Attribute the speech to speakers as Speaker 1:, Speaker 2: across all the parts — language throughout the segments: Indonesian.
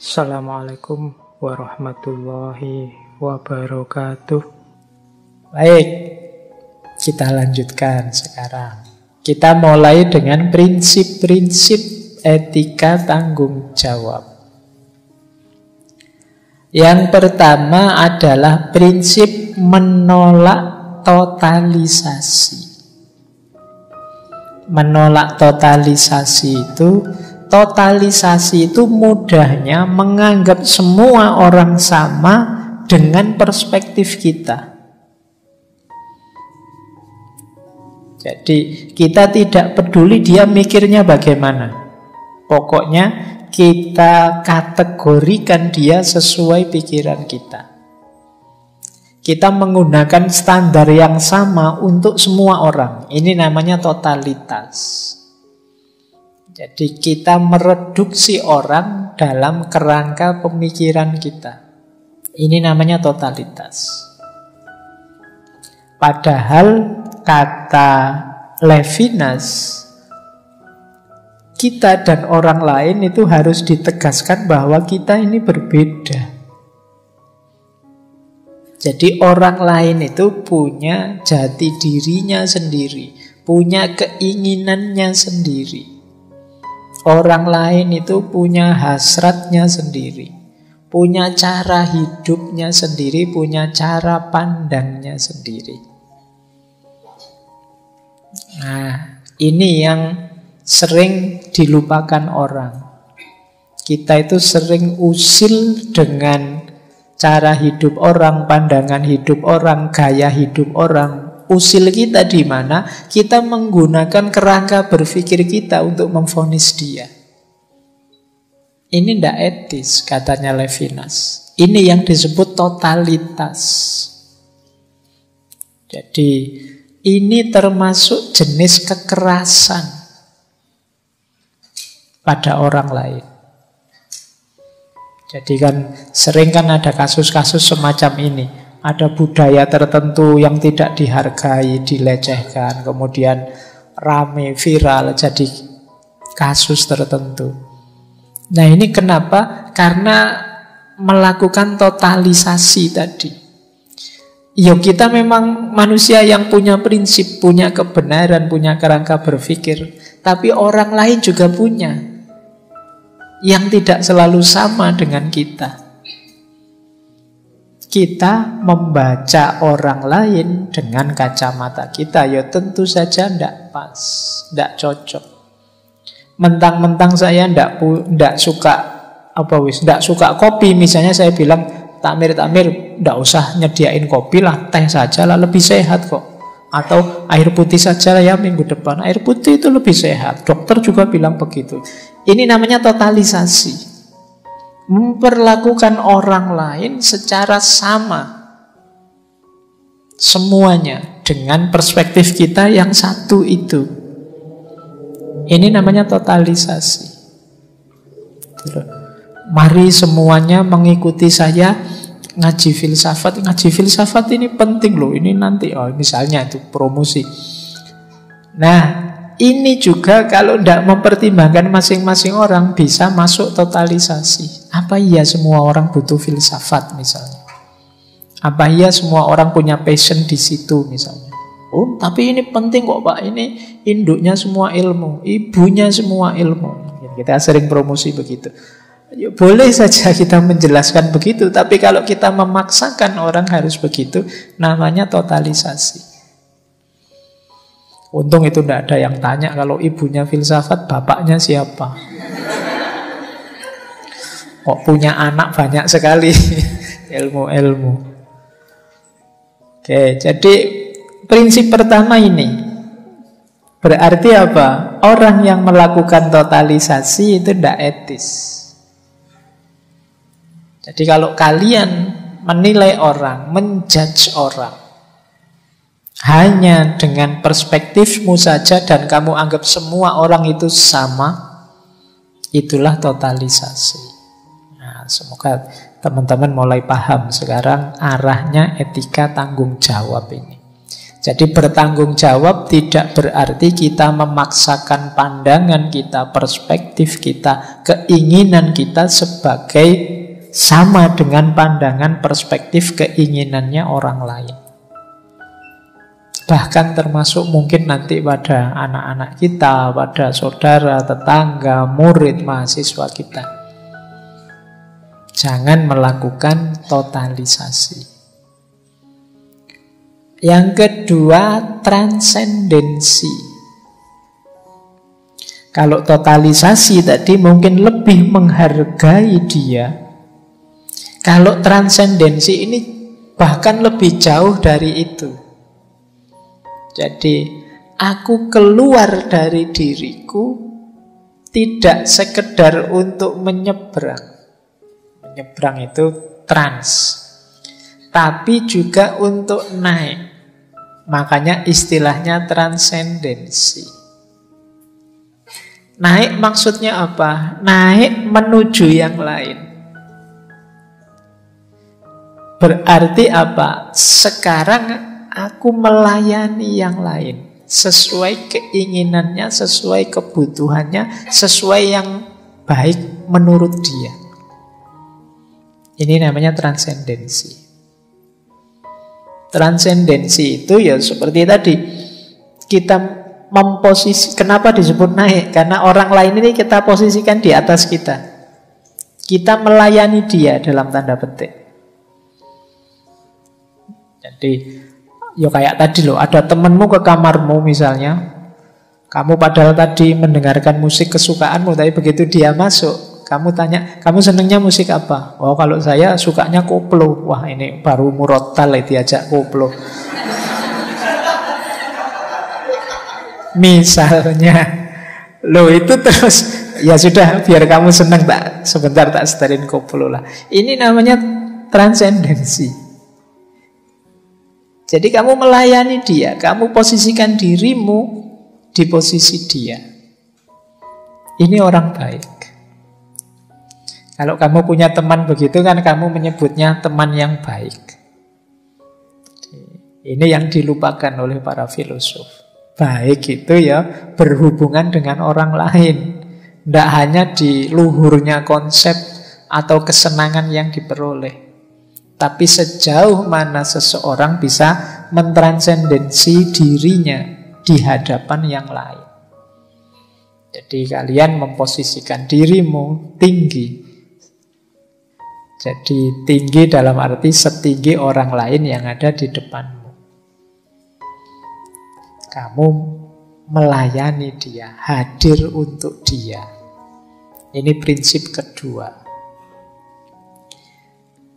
Speaker 1: Assalamualaikum warahmatullahi wabarakatuh. Baik, kita lanjutkan sekarang. Kita mulai dengan prinsip-prinsip etika tanggung jawab. Yang pertama adalah prinsip menolak totalisasi. Menolak totalisasi itu mudahnya menganggap semua orang sama dengan perspektif kita. Jadi kita tidak peduli dia mikirnya bagaimana. Pokoknya kita kategorikan dia sesuai pikiran kita. Kita menggunakan standar yang sama untuk semua orang. Ini namanya totalitas. Jadi kita mereduksi orang dalam kerangka pemikiran kita. Ini namanya totalitas. Padahal kata Levinas, kita dan orang lain itu harus ditegaskan bahwa kita ini berbeda. Jadi orang lain itu punya jati dirinya sendiri, punya keinginannya sendiri. Orang lain itu punya hasratnya sendiri, punya cara hidupnya sendiri, punya cara pandangnya sendiri. Nah, ini yang sering dilupakan orang. Kita itu sering usil dengan cara hidup orang, pandangan hidup orang, gaya hidup orang. Usil kita di mana? Kita menggunakan kerangka berpikir kita untuk memvonis dia. Ini tidak etis, katanya Levinas. Ini yang disebut totalitas. Jadi ini termasuk jenis kekerasan pada orang lain. Jadi kan sering kan ada kasus-kasus semacam ini. Ada budaya tertentu yang tidak dihargai, dilecehkan, kemudian rame, viral, jadi kasus tertentu. Nah ini kenapa? Karena melakukan totalisasi tadi. Ya kita memang manusia yang punya prinsip, punya kebenaran, punya kerangka berpikir. Tapi orang lain juga punya, yang tidak selalu sama dengan kita. Kita membaca orang lain dengan kacamata kita, ya tentu saja tidak pas, tidak cocok. Mentang-mentang saya tidak suka tidak suka kopi, misalnya saya bilang takmir tidak usah nyediain kopi lah, teh saja lah lebih sehat kok. Atau air putih saja lah ya minggu depan, air putih itu lebih sehat. Dokter juga bilang begitu. Ini namanya totalisasi. Memperlakukan orang lain secara sama semuanya dengan perspektif kita yang satu itu. Ini namanya totalisasi. Mari semuanya mengikuti saya ngaji filsafat. Ngaji filsafat ini penting loh. Ini nanti misalnya itu promosi. Nah ini juga kalau tidak mempertimbangkan masing-masing orang bisa masuk totalisasi. Apa iya semua orang butuh filsafat misalnya? Apa iya semua orang punya passion di situ misalnya? Oh, tapi ini penting kok Pak. Ini induknya semua ilmu, ibunya semua ilmu. Kita sering promosi begitu. Ya, boleh saja kita menjelaskan begitu, tapi kalau kita memaksakan orang harus begitu, namanya totalisasi. Untung itu tidak ada yang tanya kalau ibunya filsafat, bapaknya siapa? Kok punya anak banyak sekali ilmu-ilmu. Oke, jadi prinsip pertama ini berarti apa? Orang yang melakukan totalisasi itu tidak etis. Jadi kalau kalian menilai orang, menjudge orang hanya dengan perspektifmu saja dan kamu anggap semua orang itu sama, itulah totalisasi. Nah, semoga teman-teman mulai paham sekarang arahnya etika tanggung jawab ini. Jadi bertanggung jawab tidak berarti kita memaksakan pandangan kita, perspektif kita, keinginan kita sebagai sama dengan pandangan, perspektif, keinginannya orang lain. Bahkan termasuk mungkin nanti pada anak-anak kita, pada saudara, tetangga, murid, mahasiswa kita. Jangan melakukan totalisasi. Yang kedua, transendensi. Kalau totalisasi tadi mungkin lebih menghargai dia. Kalau transendensi ini bahkan lebih jauh dari itu. Jadi, aku keluar dari diriku tidak sekedar untuk menyeberang. Menyeberang itu trans. Tapi juga untuk naik. Makanya istilahnya transendensi. Naik maksudnya apa? Naik menuju yang lain. Berarti apa? Sekarang aku melayani yang lain. Sesuai keinginannya, sesuai kebutuhannya, sesuai yang baik menurut dia. Ini namanya transendensi. Transendensi itu ya seperti tadi, kita memposisi. Kenapa disebut naik? Karena orang lain ini kita posisikan di atas kita. Kita melayani dia dalam tanda petik. Jadi ya kayak tadi loh, ada temenmu ke kamarmu misalnya, kamu padahal tadi mendengarkan musik kesukaanmu, tapi begitu dia masuk, kamu tanya, kamu senengnya musik apa? Oh, kalau saya sukanya koplo. Wah, ini baru murotal diajak koplo. Misalnya, loh itu terus, ya sudah, biar kamu seneng, tak sebentar tak setelin koplo lah. Ini namanya transendensi. Jadi kamu melayani dia, kamu posisikan dirimu di posisi dia. Ini orang baik. Kalau kamu punya teman begitu kan kamu menyebutnya teman yang baik. Ini yang dilupakan oleh para filosof. Baik itu ya berhubungan dengan orang lain. Tidak hanya di luhurnya konsep atau kesenangan yang diperoleh. Tapi sejauh mana seseorang bisa mentransendensi dirinya di hadapan yang lain. Jadi kalian memposisikan dirimu tinggi. Jadi tinggi dalam arti setinggi orang lain yang ada di depanmu. Kamu melayani dia, hadir untuk dia. Ini prinsip kedua.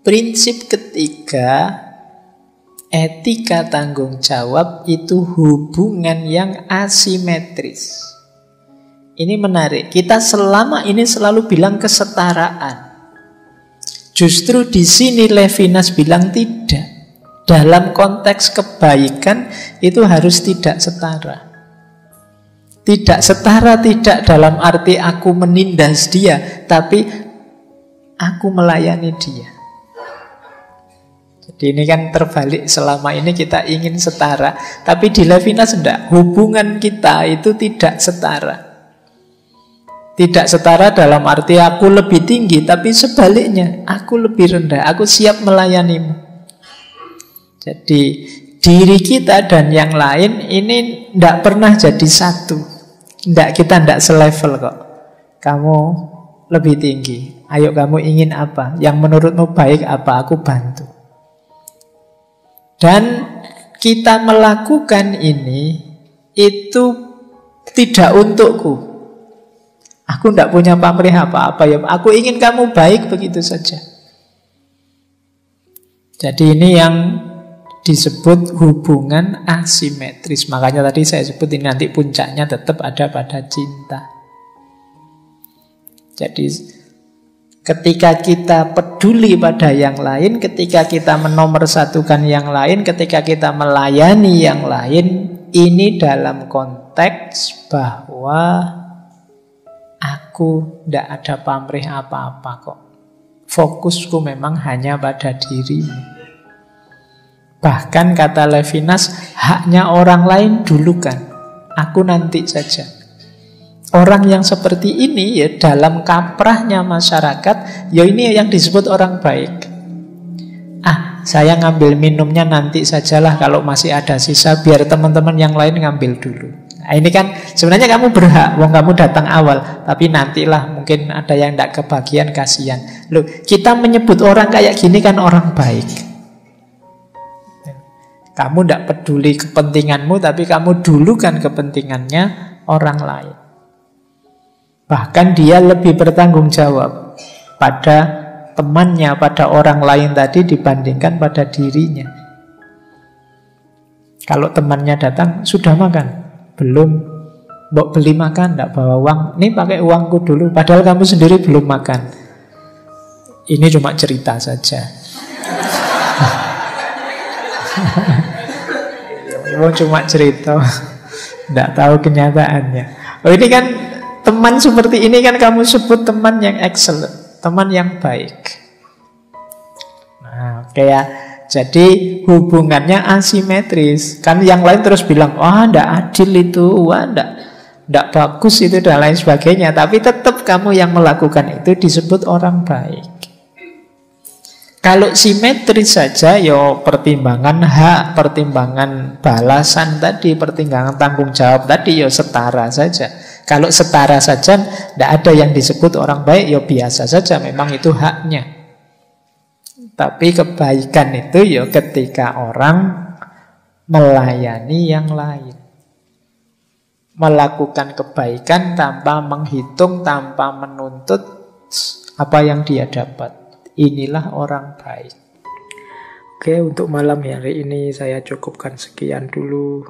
Speaker 1: Prinsip ketiga, etika tanggung jawab itu hubungan yang asimetris. Ini menarik. Kita selama ini selalu bilang kesetaraan. Justru di sini Levinas bilang tidak. Dalam konteks kebaikan itu harus tidak setara. Tidak setara tidak dalam arti aku menindas dia, tapi aku melayani dia. Jadi ini kan terbalik, selama ini kita ingin setara, tapi di Levinas tidak. Hubungan kita itu tidak setara. Tidak setara dalam arti aku lebih tinggi, tapi sebaliknya, aku lebih rendah, aku siap melayanimu. Jadi diri kita dan yang lain ini tidak pernah jadi satu. Kita tidak selevel kok. Kamu lebih tinggi, ayo kamu ingin apa? Yang menurutmu baik apa? Aku bantu. Dan kita melakukan ini itu tidak untukku. Aku tidak punya pamrih apa-apa ya. Aku ingin kamu baik begitu saja. Jadi ini yang disebut hubungan asimetris. Makanya tadi saya sebut ini nanti puncaknya tetap ada pada cinta. Jadi ketika kita peduli pada yang lain, ketika kita menomorsatukan yang lain, ketika kita melayani yang lain, ini dalam konteks bahwa aku tidak ada pamrih apa-apa kok. Fokusku memang hanya pada dirimu. Bahkan kata Levinas, haknya orang lain dulukan, aku nanti saja. Orang yang seperti ini ya dalam kaprahnya masyarakat, ya ini yang disebut orang baik. Saya ngambil minumnya nanti sajalah, kalau masih ada sisa biar teman-teman yang lain ngambil dulu. Nah, ini kan sebenarnya kamu berhak, wong kamu datang awal, tapi nantilah mungkin ada yang tidak kebagian, kasihan. Loh, kita menyebut orang kayak gini kan orang baik. Kamu tidak peduli kepentinganmu, tapi kamu dulukan kepentingannya orang lain. Bahkan dia lebih bertanggung jawab pada temannya, pada orang lain tadi dibandingkan pada dirinya. Kalau temannya datang, sudah makan? Belum. Mbok beli makan, tidak bawa uang. Ini pakai uangku dulu, padahal kamu sendiri belum makan. Ini cuma cerita saja. Cuma cerita, tidak tahu kenyataannya. Oh, ini kan teman seperti ini kan kamu sebut teman yang excellent, teman yang baik. Nah, kayak jadi hubungannya asimetris. Kan yang lain terus bilang, wah tidak adil itu, wah tidak bagus itu dan lain sebagainya. Tapi tetap kamu yang melakukan itu disebut orang baik. Kalau simetris saja, yo pertimbangan hak, pertimbangan balasan tadi, pertimbangan tanggung jawab tadi, yo setara saja. Kalau setara saja, tidak ada yang disebut orang baik, yo biasa saja, memang itu haknya. Tapi kebaikan itu yo ketika orang melayani yang lain, melakukan kebaikan tanpa menghitung, tanpa menuntut apa yang dia dapat. Inilah orang baik. Oke, untuk malam hari ini saya cukupkan sekian dulu.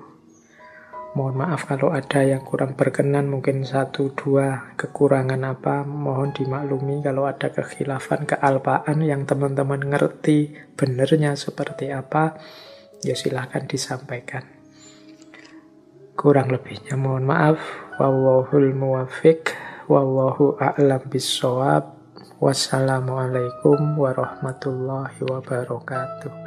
Speaker 1: Mohon maaf kalau ada yang kurang berkenan, mungkin 1-2 kekurangan apa, mohon dimaklumi. Kalau ada kekhilafan, kealpaan yang teman-teman ngerti benernya seperti apa, ya silahkan disampaikan. Kurang lebihnya mohon maaf. Wallahul muwaffiq, wallahu a'lam bissawab. Wassalamualaikum warahmatullahi wabarakatuh.